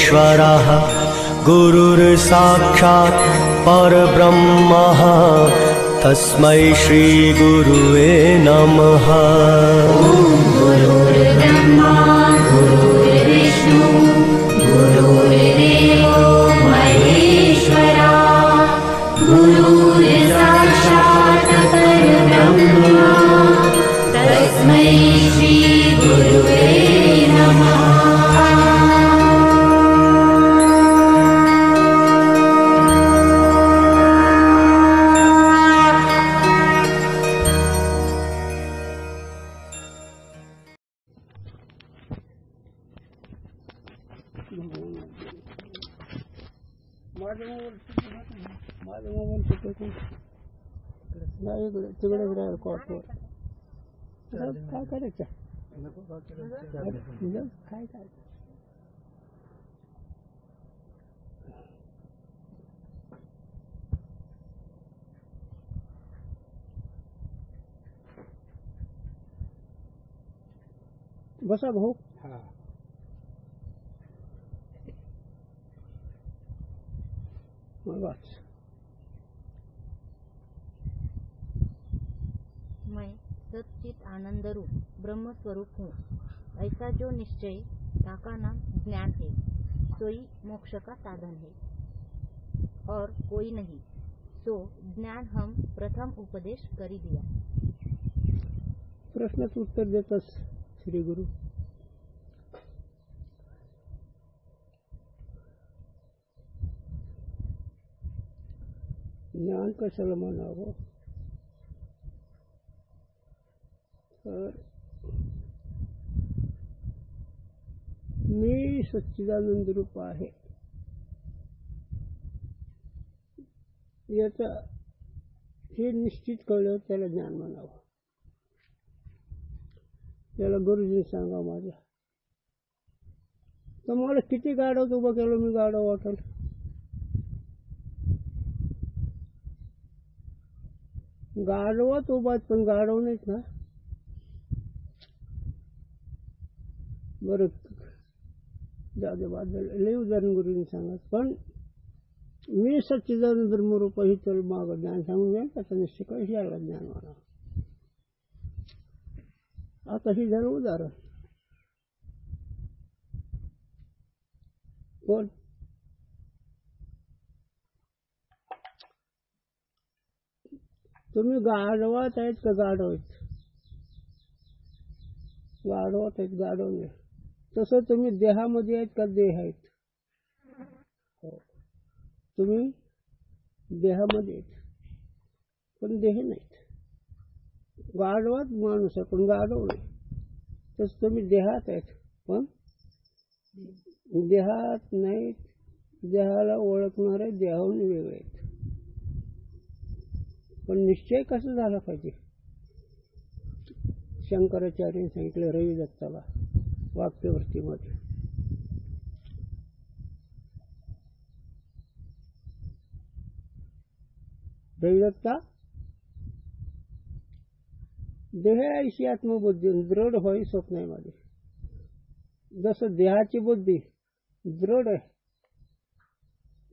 परमेश्वरः गुरुर्साक्षात् परब्रह्मः तस्मै श्रीगुरुवे नमः। गुरुर्ब्रह्मा गुरुर्विष्णु गुरुर्देवो महेश्वरा गुरुर्साक्षात् परब्रह्मा तस्मै श्रीगुरुवे नमः। काय करायचं काय बसा भाऊ। मैं सच्चित आनंद रूप ब्रह्म स्वरूप हूँ। ऐसा जो निश्चय ताका नाम ज्ञान है, सोई मोक्ष का साधन है और कोई नहीं। सो ज्ञान हम प्रथम उपदेश करी दिया। प्रश्नाचं उत्तर देतात श्री गुरु। ज्ञान कशाला म्हणावं तर मी सच्चिदानंद रूप आहे याचा हे निश्चित कळलं त्याला ज्ञान म्हणावं। त्याला गुरुजी सांगा माझ्या तर मला किती गाडवत उभं केलं मी गाडव वाटल गाडवत उभात पण गाडव नाहीत ना। बरं जाऊ बाद लई उदाहरण गुरुजींनी सांगत पण मी सच्चिदानंद ब्रह्मरूप ही तर माग ज्ञान सांगून घ्या त्याचा निश्चय कशी याला ज्ञान म्हणा। आता ही झालं उदाहरण। पण तुम्ही गाढवात आहेत का गाढव आहेत? गाढवात आहेत गाढव नाही। तसं तुम्ही देहामध्ये आहेत का देह आहेत? तुम्ही देहामध्ये आहेत पण देह नाहीत। गाढवात माणूस आहे पण गाढव नाही। तसं तुम्ही देहात आहेत पण देहात नाहीत। देहाला ओळखणारे देहाहून वेगळे आहेत। पण निश्चय कसा झाला पाहिजे? शंकराचार्यांनी सांगितलं रवी दत्ताला वाक्यवृत्तीमध्ये। रवी दत्ता देह ऐशी आत्मबुद्धी दृढ होई स्वप्न मध्ये। जसं देहाची बुद्धी दृढ आहे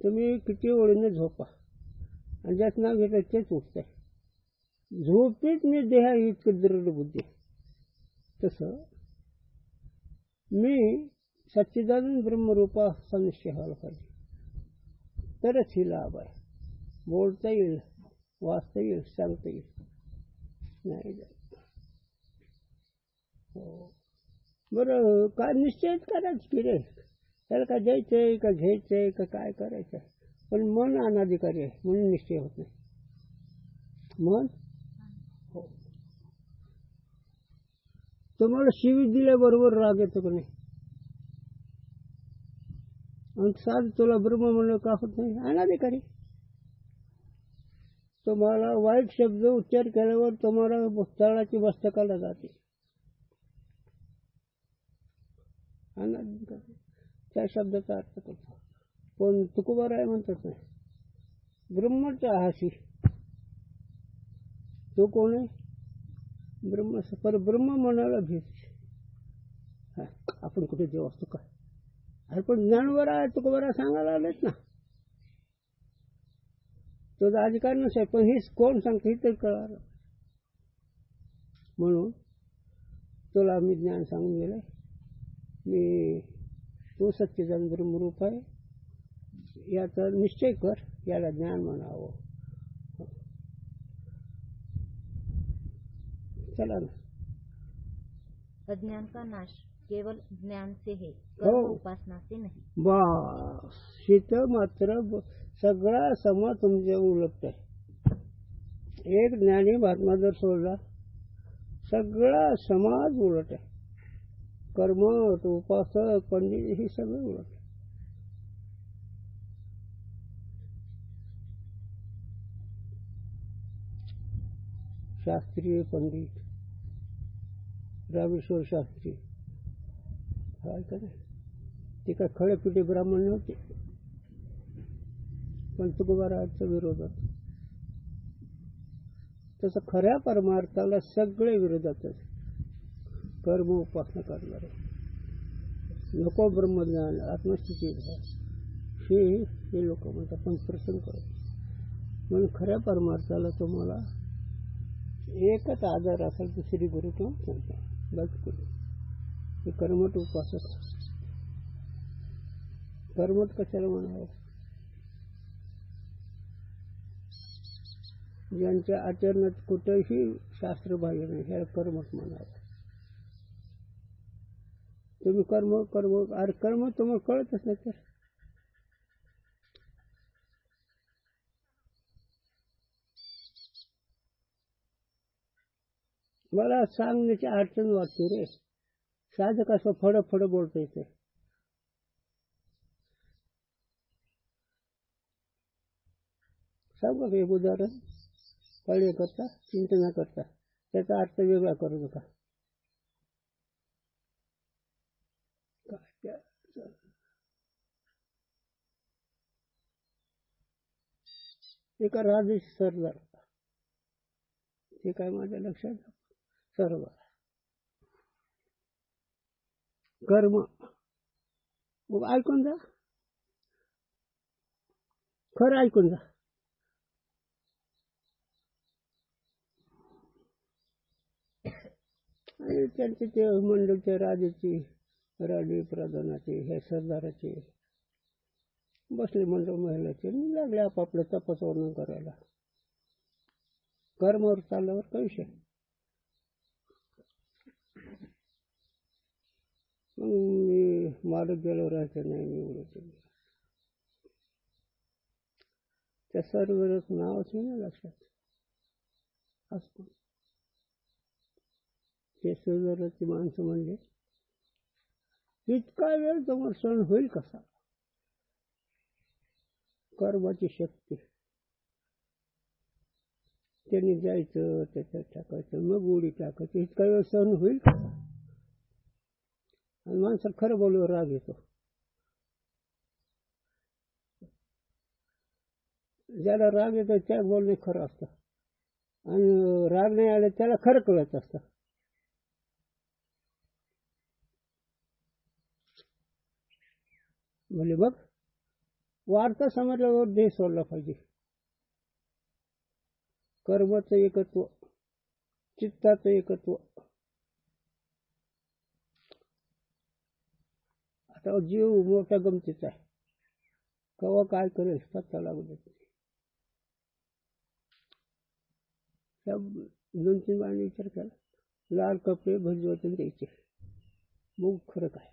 तुम्ही किती ओळीने झोपा आणि ज्यात नाव घेता तेच उठतंय। झोपेत मी देहा इतकी दृढ बुद्धी। तसं मी सच्चिदानंद ब्रह्मरूपा असा निश्चय व्हायला पाहिजे तरच ही लाभ आहे। बोलता येईल वाचता येईल सांगता येईल नाही हो बरं काय निश्चय करायचं की रे त्याला काय द्यायचंय का घ्यायचंय का काय करायचंय पण मन अनाधिकारी आहे म्हणून निश्चय होत नाही। मन हो तुम्हाला शिवी दिल्याबरोबर राग येतो का नाही? आणि साध तुला ब्रह्म म्हणलं का होत नाही? अनाधिकारी। तुम्हाला वाईट शब्द उच्चार केल्यावर तुम्हाला तळाची मस्तकाला जाते अनाधिकारी। त्या शब्दाचा अर्थ करतो पण तुकोबाराय म्हणतात नाही ब्रह्मच्या आहाशी तो कोण आहे? ब्रह्म पर ब्रह्म म्हणाला भेट आपण कुठे देव असतो का? अरे पण ज्ञान बरा आहे तुका बरा सांगायला आलेच ना. तुझा अधिकार नसेल पण हेच कोण सांगतं हे तरी कळालं. म्हणून तुला मी ज्ञान सांगून गेले. मी तू सच्चिदानंद ब्रह्मरूप आहे याचा निश्चय कर. याला ज्ञान म्हणावं. चला ना. अज्ञान का नाश केवल ज्ञान से है, हो. कर्म उपासना से नहीं. बस शीत मात्र सगळा समाज तुमच्या उलट आहे. एक ज्ञानी महात्मा जर सोडला सगळा समाज उलट आहे. कर्मठ उपासक पंडित हे सगळं उलट आहे. शास्त्रीय पंडित रामेश्वर शास्त्री काय करे ते काय खळेपिटे ब्राह्मण नव्हते. पण तुकोबाराच्या विरोधात. तसं खऱ्या परमार्थाला सगळे विरोधातच. कर्म उपासना करणारे नको ब्रह्मज्ञान आत्मस्थिती हे लोक म्हणतात पण प्रसंग करत. म्हणून खऱ्या परमार्थाला तुम्हाला एकच आधार असेल तर श्री गुरु किंवा संत. बाकी हे कर्मठ उपासक. कर्मठ कशाला म्हणावं. ज्यांच्या आचरणात कुठेही शास्त्रबाह्य नाही ह्याला कर्मठ म्हणावं. तुम्ही कर्म अरे कर्म तुम्हाला कळतच नाही तर. मला सांगण्याची अडचण वाटते रे. साधं कसं फड बोलता येते. सांगू का एक उदाहरण. कळले करता चिंता न करता त्याचा अर्थ वेगळा करू नका. एका राजेश सरदार ते काय माझ्या लक्षात सरदार कर्म मग ऐकून जा. खरं ऐकून जा. आणि त्यांचे ते मंडळच्या राजाची राणी प्रधानाचे हे सरदाराचे बसले मंडळ महिलाचे लागले आपापलं तपास वर्णन करायला. कर्मावर चालल्यावर काही विषय. मग मी मालक गेलो राहायचं नाही. मी एवढं त्या सर्वच नावच नाही लक्षात असतं. ते सर्वची माणसं म्हणजे इतका वेळ तुम्हाला सण होईल कसा. कर्माची शक्ती. त्यांनी जायचं त्याच्यात टाकायचं मग उडी टाकायचं. इतका वेळ सहन होईल का. आणि माणसाला खरं बोलल्यावर राग येतो. ज्याला राग येतो त्या बोलणे खरं असतं. आणि राग नाही आला त्याला खरं कळत असतं. म्हणजे बघ वार्ता समजल्यावर देह सोडला पाहिजे. कर्माचं एकत्व चित्ताचं एकत्व. आता जीव मोठ्या गमतीचा आहे. केव्हा काय करेल पत्ता लागू देत. त्या 2-3 बाणी विचार केला. लाल कपडे भजवतून द्यायचे. मग खरं काय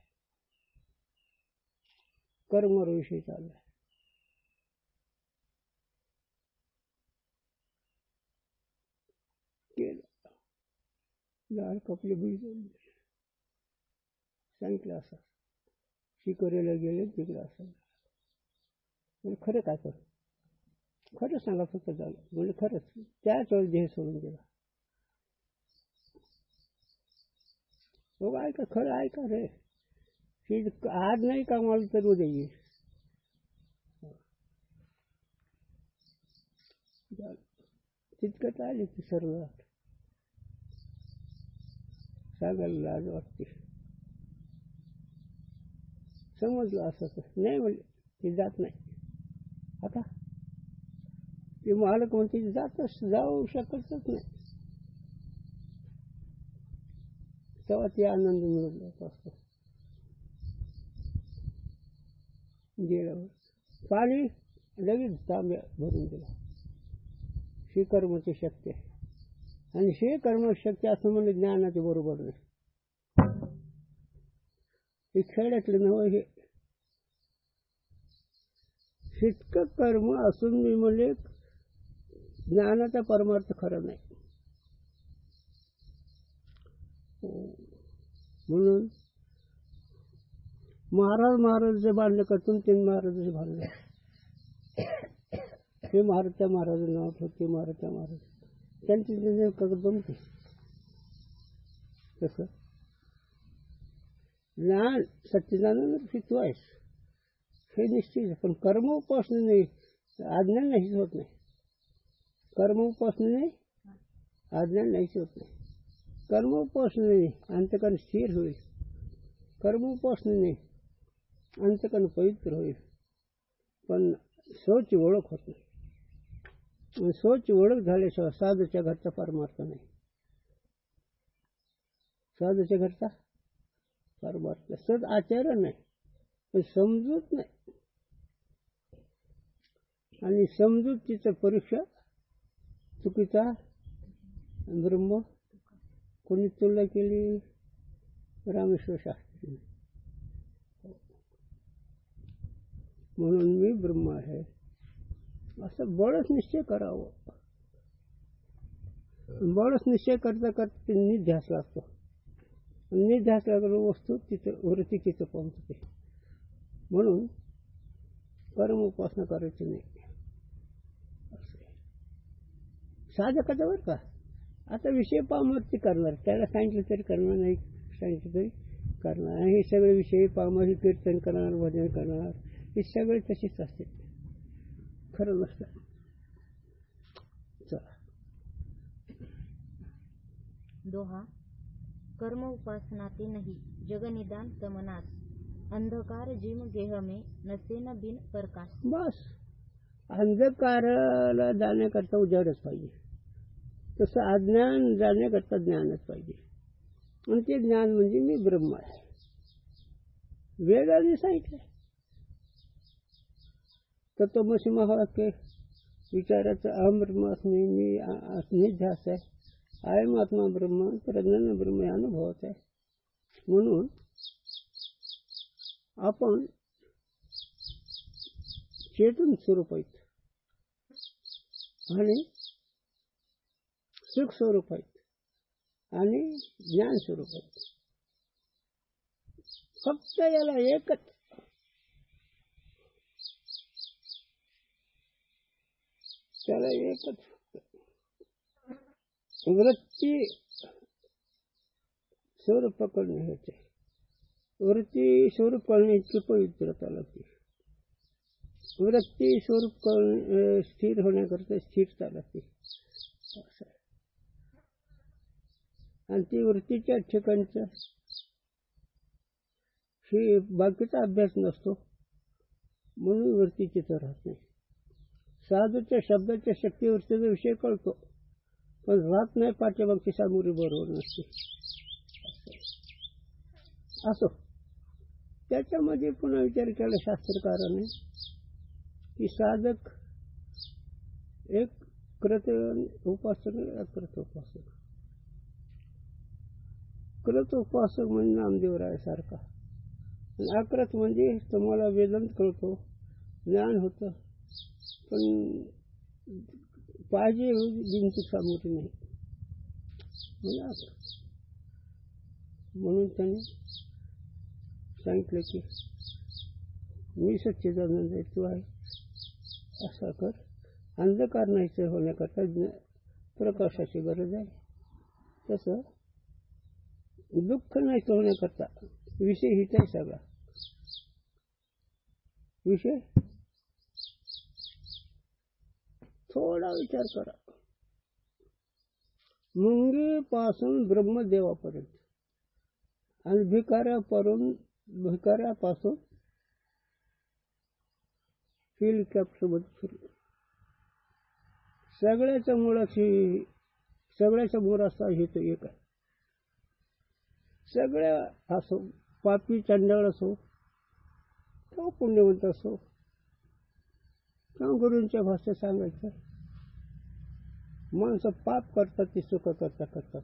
कर्मावर विषय चाललाय. केलं लाल कपडे भिजवून सांगितलं असं. शिकवलेला गेले तिकडे असं. खरं काय कर खरं सांगा फक्त झालं. म्हणजे खरंच त्याच वेळेस देह सोडून गेला. हो ऐका खरं ऐका रे. आज नाही कामाला तर उद्या येईल. तितकं आले ती सर्व सांगायला लाज वाटते. समजलं असं नाही म्हणले ती जात नाही. आता ते मालक म्हणते जाऊ शकतच नाही. तेव्हा ते आनंद मिळत असतो. गेल्यावर पाणी लगेच तांब्या भरून दिला. ही कर्माची शक्ती आहे. आणि हे कर्मशक्ती असं म्हणजे ज्ञानाचे बरोबर नाही. हे खेड्यातलं नव्हे. हे इतकं कर्म असून मी म्हणले ज्ञानाचा परमार्थ खरा नाही. म्हणून महाराज जे बांधले करतून 3 महाराजांचे बांधले. हे महाराज त्या महाराजांना नाव ठेवते. महाराज त्या महाराज त्यांची जमते. तसं ज्ञान सच्चिदानंद फितू आहेस हे निश्चित आहे. पण कर्म उपासनेने अज्ञान नाहीच होत नाही. कर्म उपासनेने अज्ञान नाहीच होत नाही. कर्म उपासनेने अंतकरण स्थिर होईल. कर्म उपासनेने अंतकरण पवित्र होईल. पण स्वची ओळख होत नाही. स्वची ओळख झाल्याशिवाय साधूच्या घरचा परमार्थ नाही. साधूच्या घरचा परमार्थ सद आचार्य नाही, पण समजूत नाही. आणि समजूतीचं परीक्षा चुकीचा ब्रह्म कोणी तुलना केली? रामेश्वर शास्त्री. म्हणून मी ब्रह्म आहे असं बळच निश्चय करावं. बळच निश्चय करता करता निध्यास लागतो. निध्यास लागलो वस्तू तिथं वृत्ती तिथं पोहोचते. म्हणून कर्म उपासना करायची नाही. साधकाचा बरं का. आता विषय पामरती करणार, त्याला सांगितलं तरी करणार, नाही सांगितलं तरी करणार. हे सगळे विषय पामर, हे कीर्तन करणार, भजन करणार, हे सगळे तसेच असते. खरं नसतं. चला. दोहा. कर्म उपासनाते नहीं जगनिदान तमनास, अंधकार जिम गेह में नसे न बिन प्रकाश. बस अंधकाराला जाण्याकरता उजाडच पाहिजे, तसं अज्ञान जाण्याकरता ज्ञानच पाहिजे. आणि ते ज्ञान म्हणजे मी ब्रह्म आहे. वेदाने सांगितलं तत्वमसी महावाक्य विचाराचं अहम ब्रह्मास्मी, मी निध्यास आहे, आयम आत्मा ब्रह्म, प्रज्ञान ब्रह्म या अनुभवाचा आहे. म्हणून आपण चेतन स्वरूप आहेत आणि सुख स्वरूप आहेत आणि ज्ञान स्वरूप आहेत. फक्त याला एकच वृत्ती स्वरूप पकडणे होते. वृत्ती स्वरूप कळणे इतकी पवित्रता लागते. वृत्ती स्वरूप स्थिर होण्याकरता स्थिरता लागते. आणि ती वृत्तीच्या ठिकाणचा हे बाकीचा अभ्यास नसतो, म्हणून वृत्ती तिथं राहत नाही. साधूच्या शब्दाच्या शक्तीवृत्तीचा विषय कळतो, पण राहत नाही. पाठ्यमागची सामुग्री बरोबर नसते. असो, त्याच्यामध्ये पुन्हा विचार केला शास्त्रकाराने की साधक एक कृत उपासक, अकृत उपासक. कृत उपासक म्हणजे नामदेवराय सारखा, आणि अकृत म्हणजे तुम्हाला वेदांत कळतो, ज्ञान होतं, पण पाहिजे बिनची सामग्री नाही. म्हणून त्यांनी सांगितलं की मी सच्चिदानंद आहे, तू आहे, असा कर. अंधकार नाहीचं होण्याकरता प्रकाशाची गरज आहे. तसं दुःख नाहीचं होण्याकरता विषय हित आहे. सगळा विषय थोडा विचार करा. मुंगीपासून ब्रह्मदेवापर्यंत आणि भिकाऱ्यापासून हेलिकॉप्टरमध्ये फिरलो. सगळ्याच्या मुळाशी सगळ्याच्या मुळाचा हेतू एक आहे. सगळ्या असो, पापी चंडाळ असो किंवा पुण्यवंत असो किंवा गुरूंच्या भाषेत सांगायचं, माणसं पाप करतात ती सुख करतात,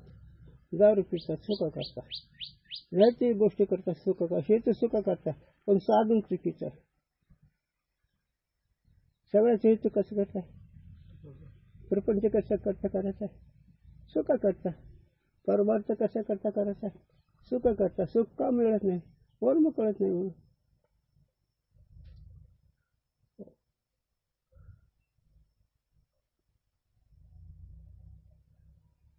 दारू पितात सुख करतात, ह्याची गोष्टी करतात सुख करतात, हे तर सुख करतात, पण साधून चुकीचं आहे. सगळ्याचं हेतू कसं करताय, प्रपंच कशा करता करायचा आहे, सुख करता. परमार्थ कशा करता करायचा आहे, सुख करता. सुख का मिळत नाही, वर्म कळत नाही म्हणून.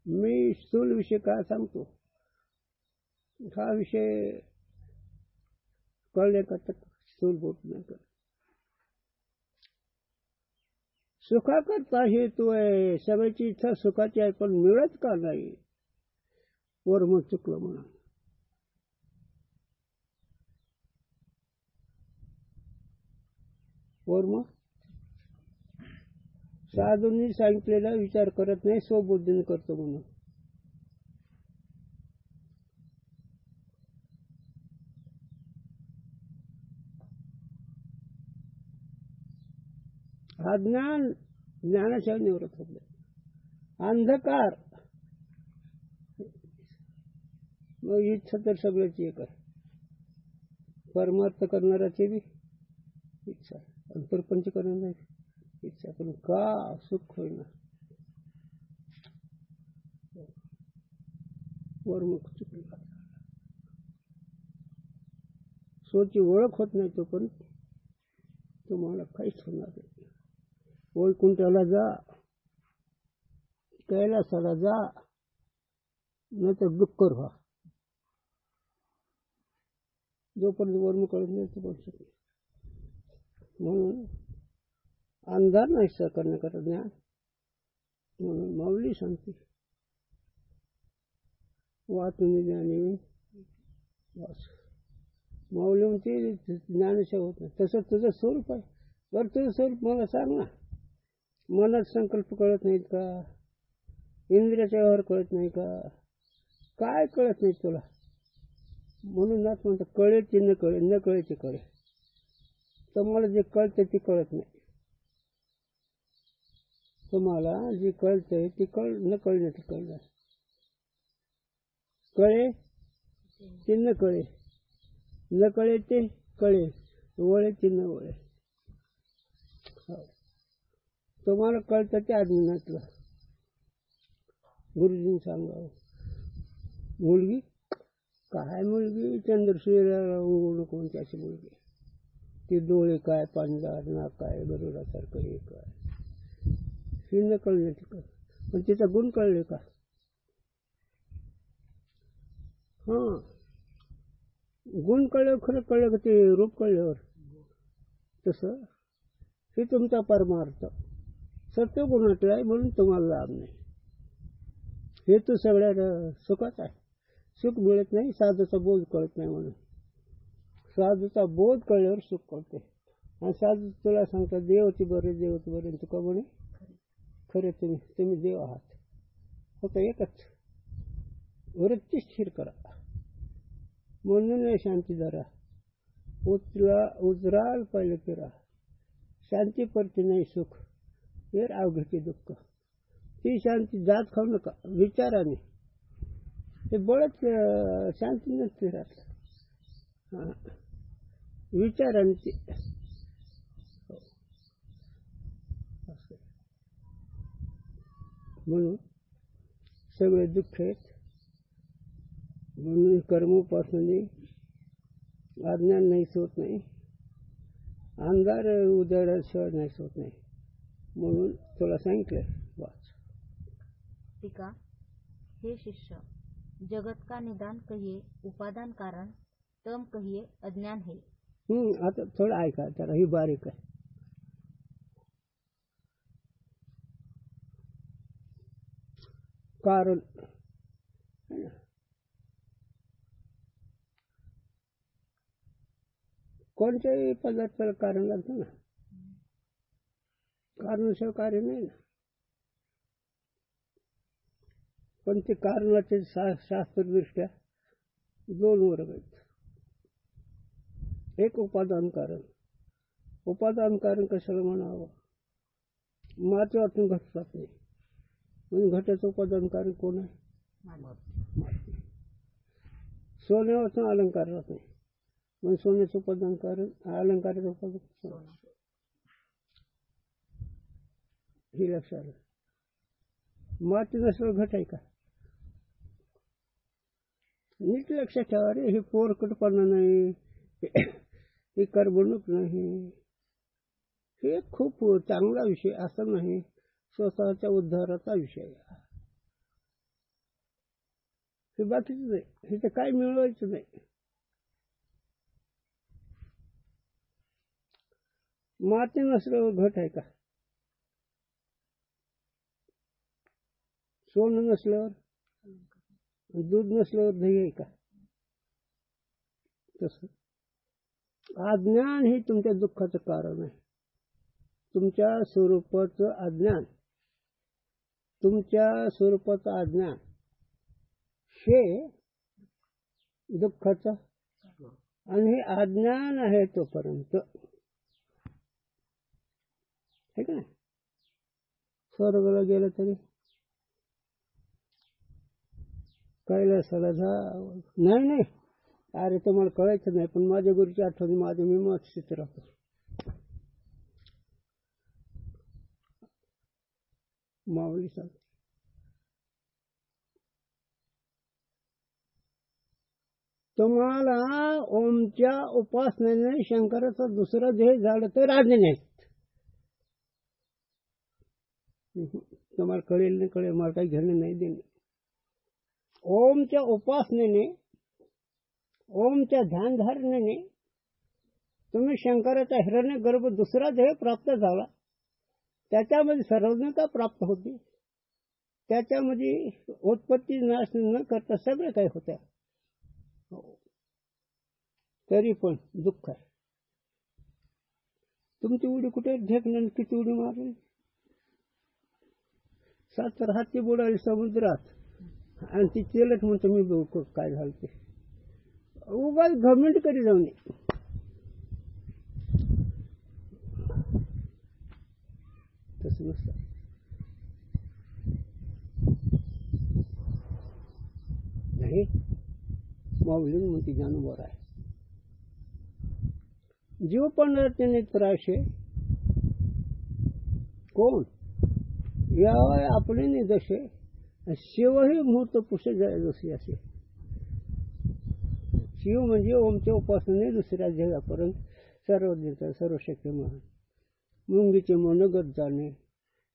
मी स्थूल विषय का सांगतो, हा विषय कळण्याकरता स्थूल बोट नाही करत. सुखाकरता हेतू आहे, सगळ्याची इच्छा सुखाची आहे, पण मिळत का नाही, वर्म चुकलं म्हणून. वर्म साधूंनी सांगितलेला विचार करत नाही, स्वबुद्धीने करतो म्हणून. अज्ञान ज्ञानाशिवाय निवृत्त होत नाही. अंधकार मग इच्छा तर सगळ्याची एक आहे. परमार्थ करणाराची बी इच्छा आहे आणि प्रपंच करणाराची इच्छा, पण का सुख होईना, वर्मुख चुकला. स्वची ओळख होत नाही तो पण तुम्हाला काहीच होणार नाही. वैकुंठाला जा, कैलासाला जा, नाही तर डुक्कर व्हा. जोपर्यंत वर्म कळत नाही तोपर्यंत. म्हणून अंधार नाही करण्याकरता ज्ञान. म्हणून माऊली सांगते, वाचून ज्ञानी वाच. माऊली म्हणते ज्ञानाशिवाय होत नाही. तसं तुझं स्वरूप आहे. बरं तुझं स्वरूप मला सांग ना. मनात संकल्प कळत नाहीत का, इंद्रियाचा व्यवहार कळत नाही का, काय कळत नाही तुला. म्हणून नाच म्हणतात कळे ते न कळे, न कळे ते कळे. तुम्हाला जे कळतं ते कळत नाही. तुम्हाला जे कळतंय ते न कळणे ते कळणार. कळे ते न कळे, न कळे ते कळे, वळे ते न वळे. तुम्हाला कळतं ते अज्ञानातलं. गुरुजींनी सांगावं, मुलगी काय मुलगी, चंद्रसूर्याला उघडू कोणती अशी मुलगी. ती डोळे काय, पांढर नाक काय, गरुडासारखं हे काय, हे न कळले ते कळ. पण तिचा गुण कळले का. हां, गुण कळल्यावर खरं कळलं का ते रूप कळल्यावर. तसं हे तुमचा परमार्थ सत्य गुणातला आहे, म्हणून तुम्हाला लाभ नाही. हेतू सगळ्या सुखाचा आहे. सुख मिळत नाही, साधूचा बोध कळत नाही. म्हणून साधूचा बोध कळल्यावर सुख कळते. आणि साधू तुला सांगतात देवती बरे, देवती बरे. तुका म्हणे खरे तुम्ही देव आहात. फक्त एकच, वृत्ती स्थिर करा. म्हणून शांती धरा, उजराल पहिले फिरा. शांती पडते नाही सुख, वेर अवघडते दुःख. ती शांती जात खाऊ नका, विचाराने. ते बळच शांती नसते राहत. हां, विचाराने ते म्हणून सगळे दुःख आहेत. म्हणून कर्मोपासने अज्ञान नाहीच होत नाही, अंधार उजळल्याशिवाय नाहीच होत नाही. म्हणून तुला सांगितलंय वाच. टीका. हे शिष्य, जगत का निदान कहिए उपादान कारण, तम कहिए अज्ञान है. आता थोडं ऐका जरा, ही बारीक आहे. कारण कोणत्याही पदार्थाला कारण लागतं ना. कारणाशिवाय कार्य नाही ना. पण ते कारणाचे शास्त्रदृष्ट्या दोन वर्ग आहेत. एक उपादान कारण. उपादान कारण कशाला म्हणावं? माती वाचून घट जात नाही म्हणून घटाचं उपादान कारण कोण आहे? माती. सोने वाचून अलंकार राहत नाही म्हणून सोन्याचं उपादान कारण अलंकाराचं उपादान सोनं. हे लक्षात आलं. माती नसल्यावर घट आहे का? नीट लक्षात ठेवा रे. हे पोरकटपणा नाही, हे करमणूक नाही, हे खूप चांगला विषय असं नाही, स्वतःच्या उद्धाराचा विषय. हे बाकीच नाही, हे तर काय मिळवायचं नाही. माती नसल्यावर घट आहे का? सोनं नसल्यावर, दूध नसल्यावर दही आहे का? तसं अज्ञान हे तुमच्या दुःखाचं कारण आहे. तुमच्या स्वरूपाचं अज्ञान, तुमच्या स्वरूपाचं अज्ञान हे दुःखाचं. आणि हे अज्ञान आहे तोपर्यंत है का नाही? स्वर्गाला गेलं तरी कैलासाला जा नाही. अरे तुम्हाला कळायचं नाही, पण माझ्या गुरुची आठवण माझ्या मी मत स्थित राहतो. माऊली सांग. तुम्हाला ओमच्या उपासनेने शंकराचा दुसरा देह झालं तर राज्य नाही. तुम्हाला कळेल नाही कळेल, मला काही घेणं नाही देणं. ओमच्या उपासनेने, ओमच्या ध्यानधारणेने तुम्ही शंकराचा हिरण्य गर्भ दुसरा देह प्राप्त झाला. त्याच्यामध्ये सर्वज्ञता प्राप्त होती. त्याच्यामध्ये उत्पत्ती नाश न करता सगळं काही होत्या. तरी पण दुःख आहे. तुमची उडी कुठे ढेकण्याने किती उडी मारली? 7 हाती बुडाली समुद्रात आणि ती चेलट म्हणतो मी बघू काय झालं ते. उगाच घमेंट करी जाऊ नये. तसं नसतं. नाही माऊली म्हणते जानवर आहे. जीव पण त्याने त्राशे कोण या आपले निदशे शिवही मुहूर्त पुषे जाय जसे असे. शिव म्हणजे ओमच्या उपासने दुसऱ्या जगापर्यंत सर्वज्ञता सर्वशक्तिमान मुंगीचे मनोगत जाणे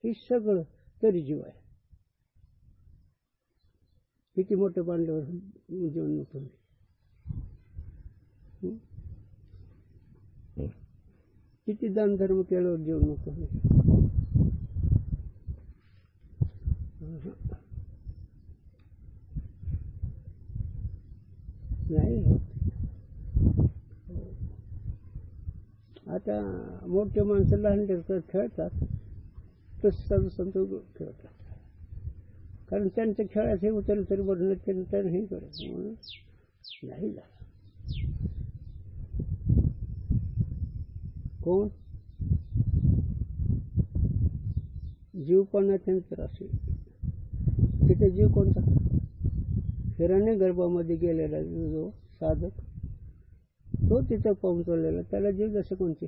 हे सगळं तरी जीव आहे. किती मोठे बांधल्यावर जीवन नको. किती दान धर्म केल्यावर जीवन नको. नाही. आता मोठे माणसं लहान लेकरं खेळतात तसं साधू संत खेळतात. कारण त्यांच्या खेळाचे उतरलं तरी बरं त्यांना हे करत म्हणून नाही झालं. कोण जीव पण त्यांचं असे. तिथे जीव कोणता? हिरण्य गर्भामध्ये गेलेला जो साधक तो तिथं पोहोचलेला त्याला जीव जसे कोणते?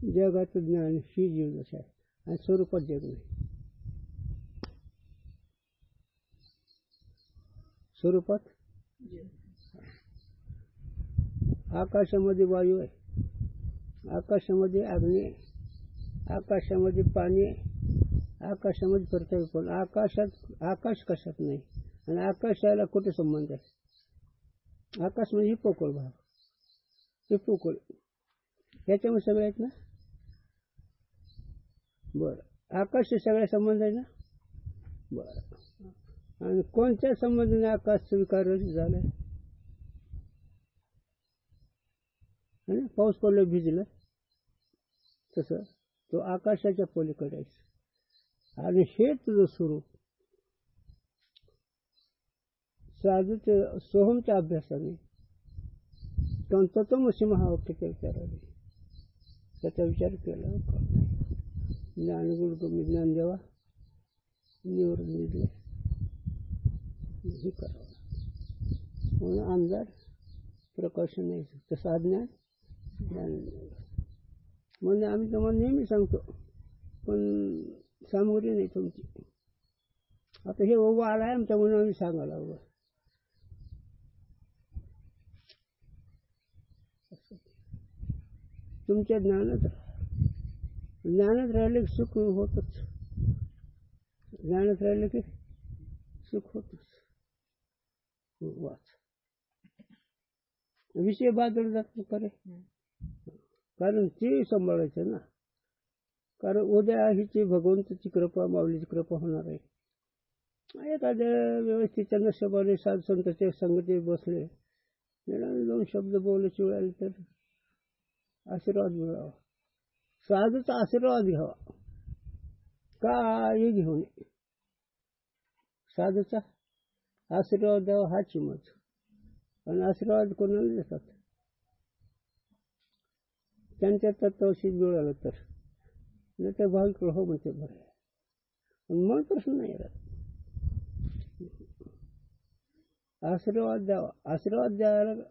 जगाचं ज्ञान ही जीव जसा आहे आणि स्वरूपात जग नाही. स्वरूपात आकाशामध्ये वायू आहे, आकाशामध्ये अग्नी आहे, आकाशामध्ये पाणी आहे, आकाशामध्ये पृथ्वी. पण आकाशात आकाश कशात नाही आणि आकाशाला कुठे संबंध आहे? आकाश म्हणजे ही पोकळ भाग, हे पोकळ याच्यामध्ये सगळे आहेत ना. बरं आकाश सगळ्या संबंध आहे ना. बरं आणि कोणत्या संबंधाने आकाश स्वीकार झालाय? पाऊस पडलं भिजलं तसं तो आकाशाच्या पलीकडे आहेस आणि हे तुझं स्वरूप साधूचे सोहमच्या अभ्यासाने कारण तत्वमसी महावाक्याच्या विचाराने त्याचा विचार केला ज्ञानगुण ज्ञान देवा निवडून दिले हे करावं म्हणून आमदार प्रकाश नाही तसं ज्ञान ज्ञान म्हणजे आम्ही तुम्हाला नेहमी सांगतो पण सामग्री नाही तुमची आता हे ओवा आला आहे आमच्या म्हणून आम्ही सांगायला हवं तुमच्या ज्ञानात राहिले की सुख होतच ज्ञानात राहिले की सुख होतच वाच विषय बाजूला जात करे कारण ते सांभाळायचं ना कारण उद्या हिची भगवंताची कृपा माऊलीची कृपा होणार आहे एखाद्या व्यवस्थितच्या नशेबाने साध संतांच्या संगतीत बसले दोन शब्द बोलायचे वेळाले तर आशीर्वाद मिळावा साधूचा आशीर्वाद घ्यावा काही घेऊ नये साधूचा आशीर्वाद द्यावा हाची मत आणि आशीर्वाद कोणाला देतात त्यांच्या तत्वाशी मिळालं तर नाही तर भाविक हो म्हणते बरं पण मन प्रश्न नाही राहत आशीर्वाद द्यावा आशीर्वाद द्यायला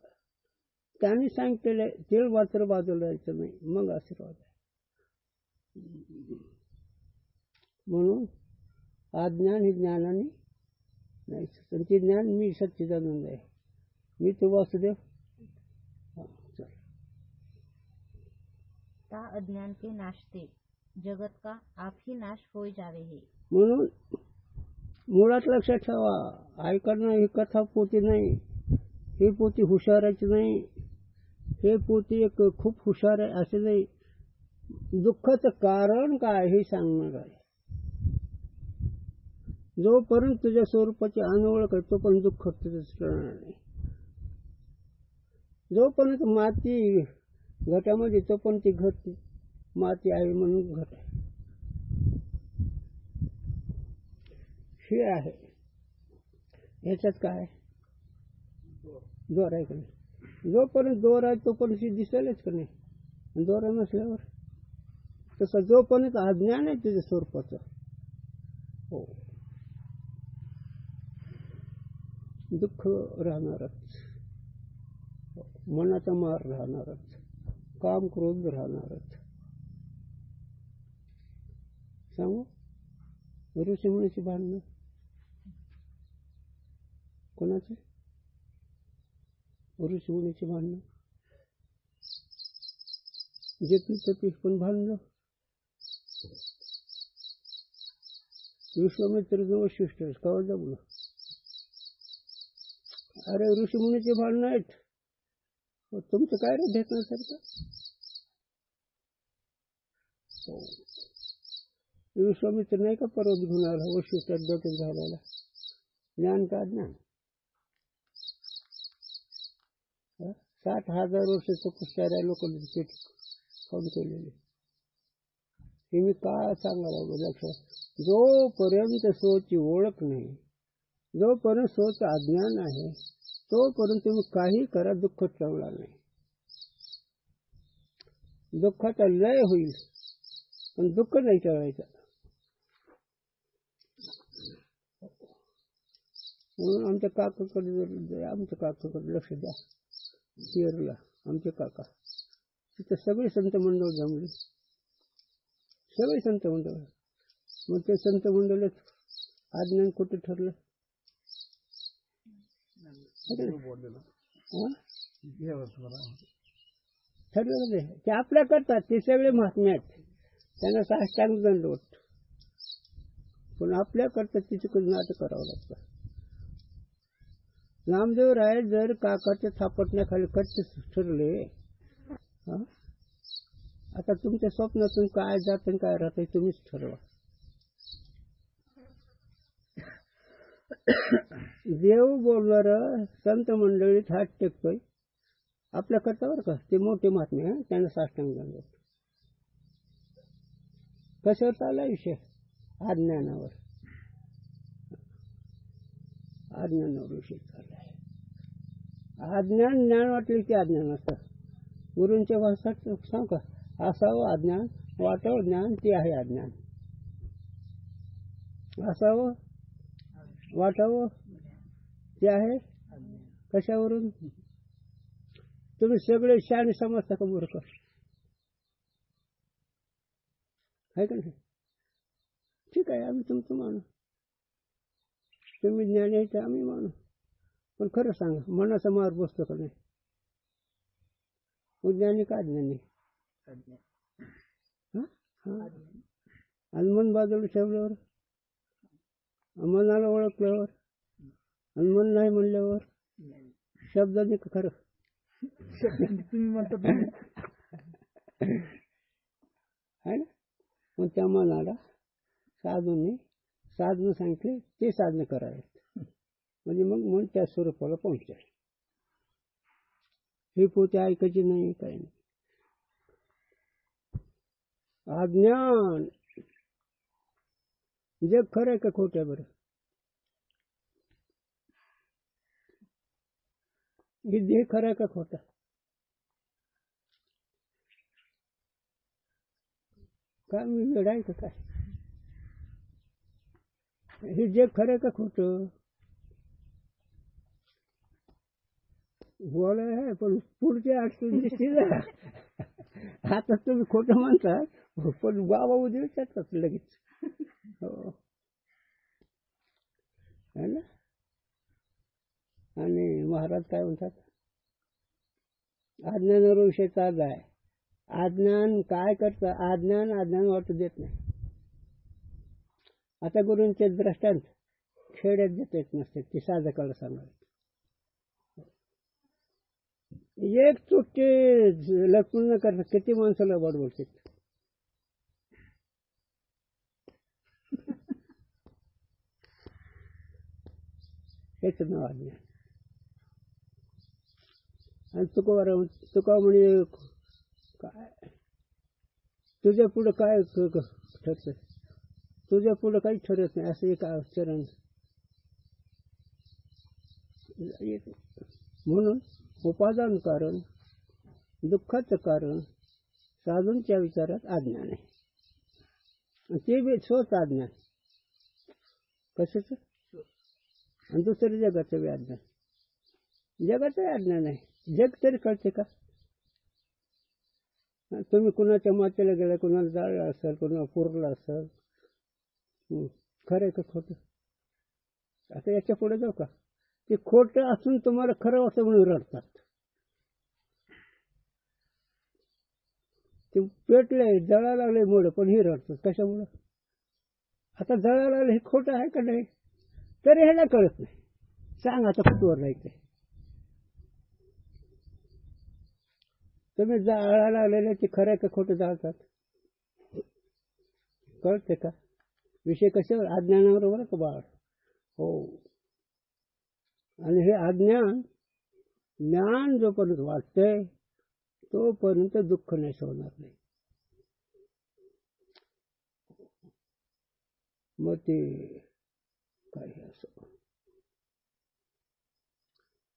त्यांनी सांगितलेले तीळ मात्र बाजूला जायचं नाही मग आशीर्वाद आहे म्हणून अज्ञान हे ज्ञानाने नाही त्यांचे ज्ञान मी सच्चिदानंद आहे मी तो वासुदेव ता अज्ञान के नाशते जगत का आप ही नाश होई जावे हे म्हणून मुळात लक्षात ठेवा ऐकणं ही कथा पोती नाही ही पोती हुशाराची नाही हे पोती एक खूप हुशार आहे असे नाही दुःखाचं कारण काय हे सांगणार आहे जोपर्यंत तुझ्या स्वरूपाची अनओळख आहे तोपर्यंत दुःख तुझं टळणार नाही जोपर्यंत माती घटामध्ये तोपर्यंत ती घट माती आहे म्हणून घट आहे हे आहे ह्याच्यात काय दोर आहे का नाही जोपर्यंत दोर आहे तोपर्यंत ती दिसेलच का नाही दोरा नसल्यावर तसं जोपर्यंत अज्ञान आहे तुझ्या स्वरूपाचं हो दुःख राहणारच मनाचा मार राहणारच काम क्रोध राहणारच सांगू ऋषीमुनीची भांडणं कोणाचे ऋषीमुनीची भांडणं जे पी पण भांडणं विश्वामित्र वशिष्ठ कवा जमलं अरे ऋषीमुनीचे भांडणं आहेत तुमचं काय रे भेटण्यासारखं विश्वामित्र नाही का पर्वत घेऊन आला वशिष्ठात डोक्यात घालायला ज्ञान का ज्ञान 60,000 वर्ष तपश्चर्या लोकांनी पेट खाऊन केलेली हे मी काय सांगायला लक्षात जोपर्यंत स्वची ओळख नाही जोपर्यंत स्वचं अज्ञान आहे तोपर्यंत तुम्ही काही करा दुःख टळणार नाही दुःखाचा लय होईल पण दुःख नाही टळायचं म्हणून आमच्या काकाकडे लक्ष द्या पियरला आमचे काका तिथे सगळे संत मंडळ जमले सगळे संत मंडळ मग ते संत मंडळात अज्ञान कुठे ठरलं ठरलं ते आपल्या करतात ते सगळे महात्मे आहेत त्यांना साष्टांग दंडवत पण आपल्या करतात तिच्याकडून नाटक करावं लागतं नामदेव राय जर काकाच्या थापटण्याखाली कच्चे ठरले आता तुमच्या स्वप्नातून काय जात काय राहत तुम्हीच ठरवा देव बोलणार संत मंडळीत हात टेकतोय आपल्या करता बरं का ते मोठे महात्मे त्यांना साष्टांग दंडवत कशावर चालला विषय? अज्ञानावर. अज्ञानावर विषय चाललाय. अज्ञान ज्ञान वाटले की अज्ञान असतं. गुरूंच्या भाषात सांग का, असावं अज्ञान, वाटावं ज्ञान, ते आहे अज्ञान. असावं वाटावं ते आहे. कशावरून? तुम्ही सगळे शहाणे समजता का मूर्ख? आहे का नाही? ठीक आहे, आम्ही तुमचं मानू. तुम्ही ज्ञानी आहे ते आम्ही मानू. पण खरं सांगा, मनाचा मार बसतो का नाही? उज्ञानी का अज्ञानी? आणि मन बाजूला ठेवल्यावर, मनाला ओळखल्यावर, आणि मन नाही म्हणल्यावर शब्दाने का खरं? तुम्ही म्हणता आहे ना. मग त्या मनाला साधनं सांगितले, ते साधनं करावेत. म्हणजे मग मन त्या स्वरूपाला पोहोचेल. ही पोते ऐकायची नाही, काही नाही. अज्ञान. जग खरं आहे का खोटं आहे? बरं, हे देह खरं आहे का खोटा? काय मी वेड आहे का काय? हे जग खरं आहे का खोटं? बोलाय आहे, पण पुढच्या अडचण दिसते ना. आता तुम्ही खोटं म्हणता, पण बाबा उद्या विचारतात लगेच. हो, है ना. आणि महाराज काय म्हणतात? अज्ञानावर विषय चालला आहे. अज्ञान काय करतं? अज्ञान वाटू देत नाही. आता गुरूंचे दृष्टांत खेड्यात देता येत नसते, ते साधकाला सांगावे. एक चुटकी लपून न करता किती माणसाला बडबडते. हेच नाव अज्ञान. आणि तुका म्हणे काय तुझ्या पुढं काय ठरत? तुझ्या पुढं काही ठरत नाही, असं एक चरण. म्हणून उपादान कारण, दुःखाचं कारण साधूंच्या विचारात अज्ञान आहे. ते बी स्वतः अज्ञान. कशाचं? आणि दुसरं जगाचं बी अज्ञान. जगाचं अज्ञान आहे. जग तरी कळते का? तुम्ही कुणाच्या मातेला गेला, कुणाला जाळलं असेल, कुणाला पुरलं असेल. खरं आहे का खोटं? आता याच्या पुढे जाऊ का? ते खोटं असून तुम्हाला खरं असं म्हणून रडतात. ते पेटले, जळायला लागले मोड, पण हे रडतात कशामुळं? आता जळायला लागले, हे खोटं आहे का नाही? तरी ह्याला कळत नाही. सांग आता कुठवर राहायचंय? तुम्ही जाळायला लागलेले ते खरं आहे का खोटं जाळतात? कळते का? विषय कशावर? अज्ञानाबरोबर का बाळ? हो. आणि हे अज्ञान ज्ञान जोपर्यंत वाटतंय तोपर्यंत दुःख नाही होणार नाही. मग ते काय असं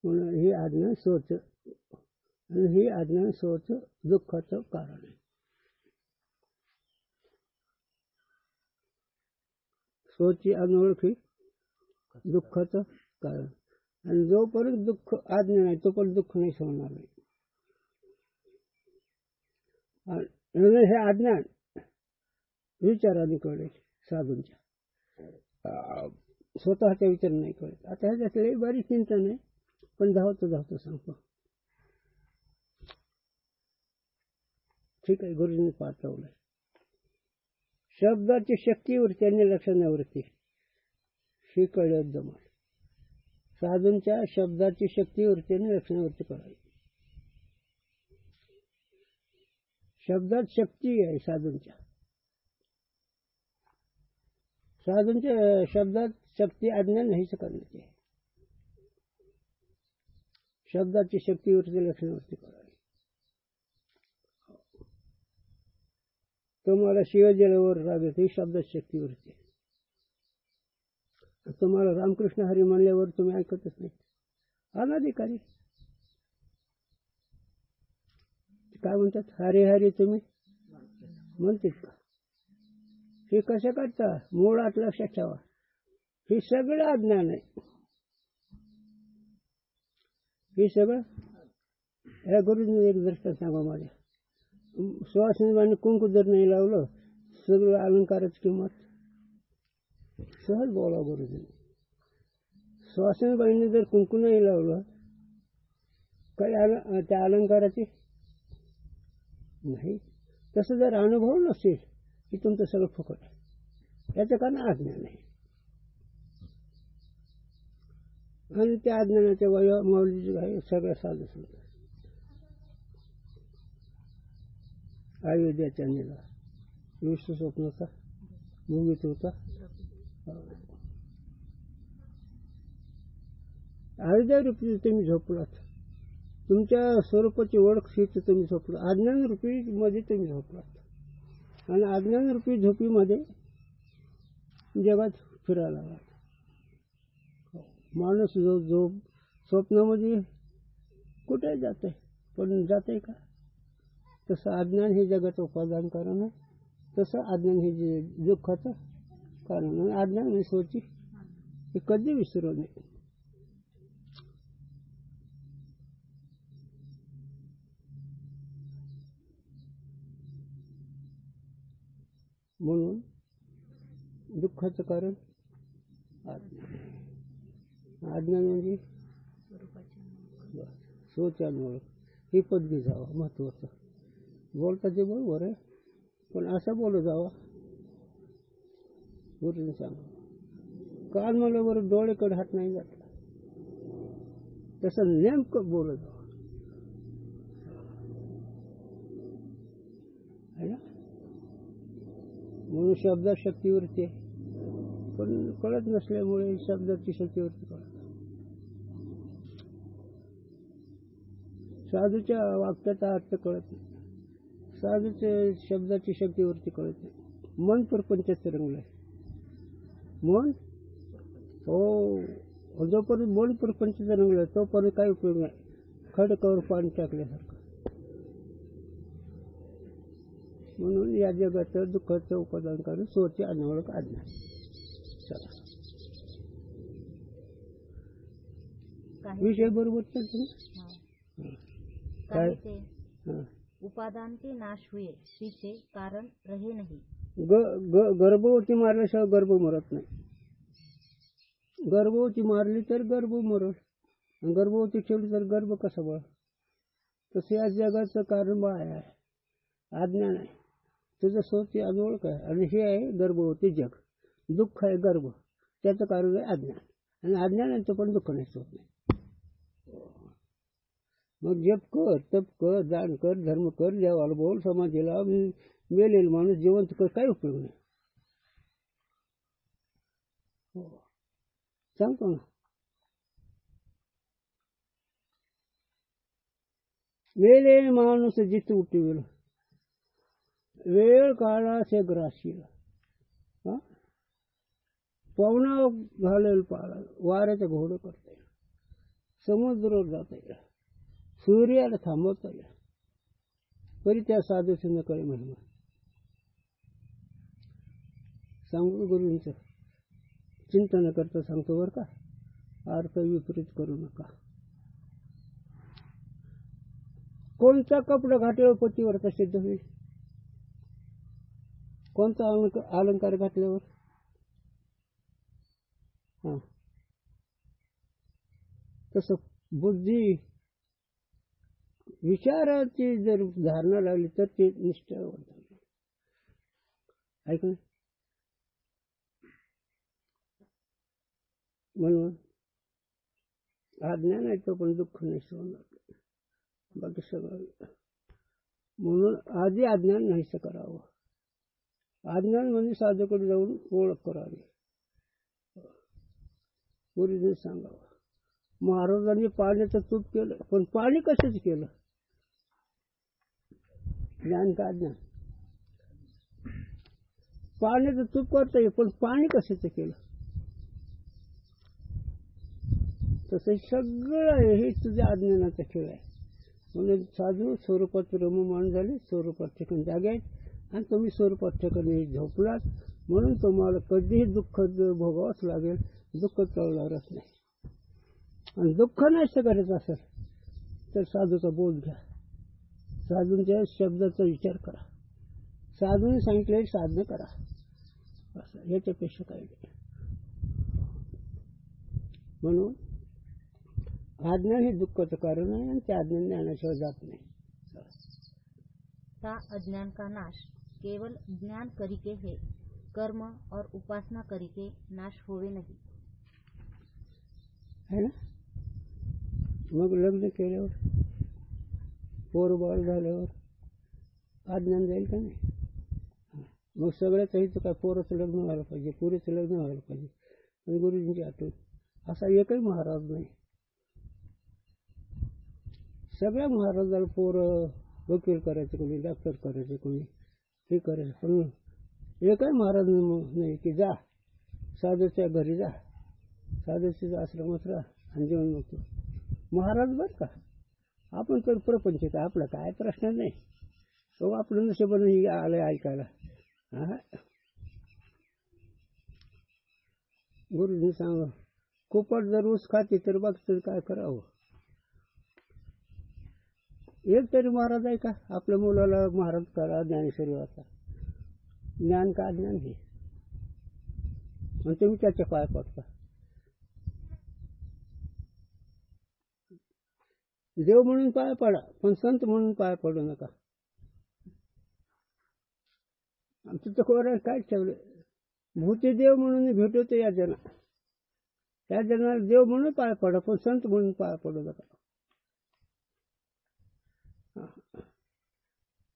म्हणून हे अज्ञान सोच, आणि हे अज्ञान सोच दुःखाचं कारण आहे. सोची अनोळखी दुःखाचं कारण. आणि जोपर्यंत दुःख अज्ञान आहे तोपर्यंत दुःख नाही होणार नाही. हे अज्ञान विचाराने कळले साधूंच्या, स्वतःच्या विचार नाही कळत. आता ह्याच्यातली बरी चिंता नाही, पण धावतो सांगतो. ठीक आहे, गुरुजींनी पाठवलंय. शब्दाची शक्तीवरती आणि लक्षणावरती हे कळत जमल. साधूंच्या शब्दाची शक्तीवरती आणि लक्षणावरती कळावी. शब्दात शक्ती आहे साधूंच्या. साधूंच्या शब्दात शक्ती अज्ञान नाहीच करण्याची आहे. शब्दाची शक्तीवरती लक्षणावरती कळावी. तुम्हाला शिव दिल्यावर राग येतो, ही शब्दशक्तीवरती. तुम्हाला रामकृष्ण हरी म्हणल्यावर तुम्ही ऐकतच नाही. अनाधिकारी काय म्हणतात, हरे हरे तुम्ही म्हणतेच का? हे कसं करता? मुळात लक्षात ठेवा, हे सगळं अज्ञान आहे. हे सगळं या गुरुजीने एक दृष्टांत सांगा माझ्या. सुवासिनीबाईंनी कुंकू जर नाही लावलं, सगळं अलंकाराची किंमत सहज बोला गुरुजीने. सुवासिनीबाईंनी जर कुंकू नाही लावलं, काही त्या अलंकाराची नाही. तसं जर अनुभव नसेल की तुमचं सगळं फुकट आहे, याचं कारण अज्ञान आहे. आणि त्या अज्ञानाच्या माऊलीची आहे सगळ्या साधू संत. अयोध्याच्या नेला विश्व स्वप्नाचा भूमीत होता. अयोध्या रूपी तुम्ही झोपलात, तुमच्या स्वरूपाची ओळख हीच तुम्ही झोपला. अज्ञान रूपी मध्ये तुम्ही झोपलात, आणि अज्ञान रूपी झोपीमध्ये जगात फिरायला लागला. माणूस जो झोप स्वप्नामध्ये कुठे जाते, पण जाते का? तसं अज्ञान हे जगाचं उपादान कारण आहे, तसं अज्ञान हे दुःखाचं कारण आहे. अज्ञान आणि सोची हे कधी विसरू नये. म्हणून दुःखाचं कारण अज्ञान म्हणजे सोचांमुळे. ही पदवी जावा महत्वाचं. बोलता ते बरोबर आहे, पण असं बोलू जावा गुरुने सांगा. कान मला बरं डोळेकडे हात नाही घातला, तसं नेमकं बोलत जावा है ना. म्हणून शब्दा शक्तीवरती आहे, पण कळत नसल्यामुळे शब्दाची शक्तीवरती कळत. साधूच्या वाक्याचा अर्थ कळत नाही, साधूच्या शब्दाची शक्तीवरती कळत नाही. मन प्रपंचात रंगलंय. मन हो, जोपर्यंत मन प्रपंचात रंगलंय तोपर्यंत काही उपयोग नाही. खडकावर पाणी टाकल्यासारखं. म्हणून या जगाचं दुःखाचं उपादान कारण सोचे अनवळक अज्ञान. चला विषय बरोबर चालतो ना. काय उपादान के नाश हुए पीछे कारण रहे नहीं. गर्भवती मारल्याशिवाय गर्भ मरत नाही. गर्भवती मारली तर गर्भ मरल, गर्भवती ठेवली तर गर्भ कसा बळ. तसं या जगाचं कारण बाळ आहे, अज्ञान आहे. तुझं स्वतः अनोळख आहे, आणि हे आहे गर्भवती जग. दुःख आहे गर्भ, त्याचं कारण आहे अज्ञान, आणि अज्ञानाचं पण दुःख नाही होत नाही. मग जप कर, तप कर, दान कर, धर्म कर, देवाला बोल, समाधीला. मेलेल माणूस जिवंत कर, काही उपयोग नाही. सांगतो ना, मेलेल माणूस जित उठविल, वेळ काळा से ग्रासील. पवना घालेल पाळा, वाऱ्याचं घोडं करता येईल, समुद्रावर जाता येईल, सूर्याला थांबवता येईल, तरी त्या साधूची न कळे महिमा. सांगू गुरुंचं चिंतन करता सांगतो बरं का, अर्थ विपरीत करू नका. कोणता कपडा घातल्यावर पतीव्रता सिद्ध होईल? कोणता अलंकार घातल्यावर? तसं बुद्धी विचाराची जर धारणा लागली तर ते निष्ठावंत होईल. ऐक ना. म्हणून अज्ञान आहे तो पण दुःख नाही होणार, बाकी सगळं. म्हणून आधी अज्ञान नाहीसं करावं. अज्ञान म्हणजे साधूकडे जाऊन ओळख करावी, गुरुजींनी सांगावं. महाराजांनी पाण्याचं तूप केलं, पण पाणी कशाच केलं? ज्ञान का अज्ञान? पाण्याचं तूप करता येईल, पण पाणी कशाचं केलं? तसं सगळं हे तुझ्या अज्ञानाचा खेळ आहे. म्हणून साधू स्वरूपात रममाण झाले, स्वरूपात ठिकाण जागे आहेत, आणि तुम्ही स्वरूपात ठिकाणी झोपलात, म्हणून तुम्हाला कधीही दुःख भोगावंच लागेल, दुःख टळणारच नाही. आणि दुःख नष्ट करायचं असेल तर साधूचा बोध घ्या, साधूंच्या शब्दाचा विचार करा, साधूने सांगितले साधनं करा, असं याच्यापेक्षा काही नाही. म्हणून अज्ञान हे दुःखाचं कारण आहे, आणि त्या अज्ञान ज्ञानाशिवाय जात नाही. ता अज्ञान का नाश केवल ज्ञान करिके है, कर्म और उपासना करिके नाश होवे नहीं. है ना? मग लग्न केल्यावर, पोरबाळ झाल्यावर अज्ञान जाईल का नाही? मग सगळ्याच इथं काय पोराचं लग्न व्हायला पाहिजे, पुरीचं लग्न व्हायला पाहिजे, आणि गुरुजींची आठवण, असा एकही महाराज नाही. सगळ्या महाराजाला पोरं वकील करायचे, कोणी डॉक्टर करायचे, कोणी हे करायचं, पण एकही महाराज नाही की जा साधूच्या घरी जा, साधूच्या आश्रमात राहा आणि जेवण मग महाराज बरं का. आपण तर प्रपंच का आपला काय प्रश्न नाही, तो आपलं नशिबाने आलंय ऐकायला. गुरुजी सांग, कुपट जर ऊस खाते तर बघतं काय करावं. एक तरी महाराज आहे का आपल्या मुलाला महाराज करा, ज्ञानेश्वरी वाचा, ज्ञान का अज्ञान हे, आणि तुम्ही त्याच्या पाय पडता. देव म्हणून पाय पडा, पण संत म्हणून पाय पडू नका. आमचं तर कोरा काय ठेवलं, भूती देव म्हणून भेटवतो या जना, त्या जनाला देव म्हणून पाय पडा, पण संत म्हणून पाय पडू नका.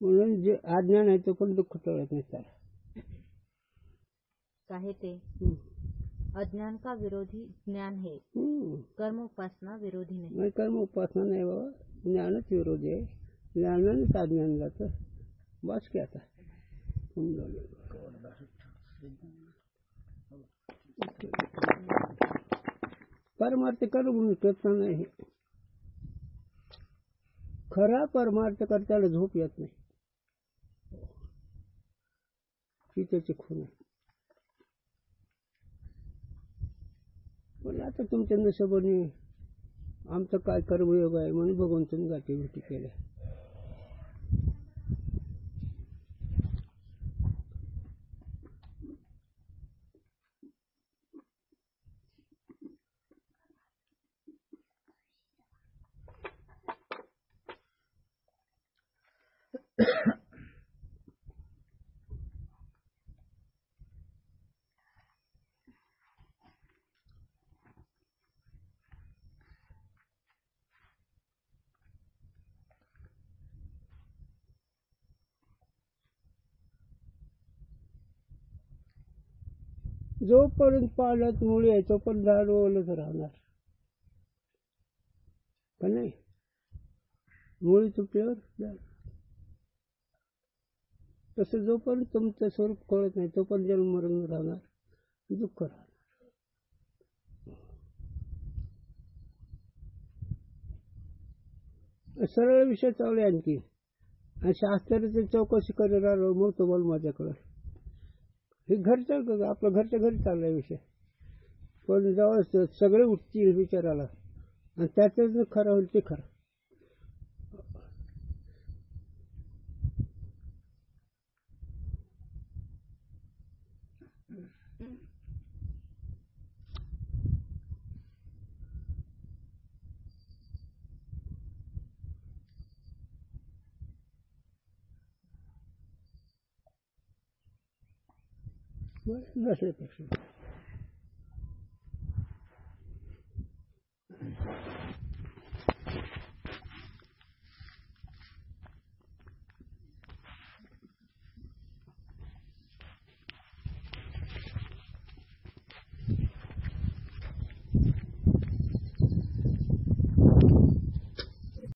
म्हणून जे अज्ञान आहे तो पण दुःख टळत नाही त्याला. कहते अज्ञान का विरोधी ज्ञान है, कर्म उपासना विरोधी नहीं. नाही, कर्म उपासना नाही बाबा, ज्ञानच विरोधी आहे. ज्ञानानेच अज्ञान जातं. बस की आता परमार्थ कर्म म्हणून करता नाही. खरा परमार्थ करताना झोप येत नाही, ती त्याची खून आहे. पण आता तुमच्या नशिबाने आमचं काय कर्मयोग आहे म्हणून भगवंतांनी गाठी भेटी केल्या. जोपर्यंत पाण्यात मुळी आहे तोपर्यंत झाड ओलंच राहणार का नाही? मुळी तुटल्यावर झाड. तसं जोपर्यंत तुमचं स्वरूप कळत नाही तोपर्यंत जन्म मरण राहणार, दुःख राहणार. सरळ विषय चालू आहे आणखी, आणि शास्त्राची चौकशी करायला मग तुम्हाला माझ्याकडं हे घरचं आपलं घरच्या घरी चाललाय विषय. पण जेव्हा सगळे उठतील विचाराला आणि त्याचं खरं होईल ते खरं. नसल्यापेक्षा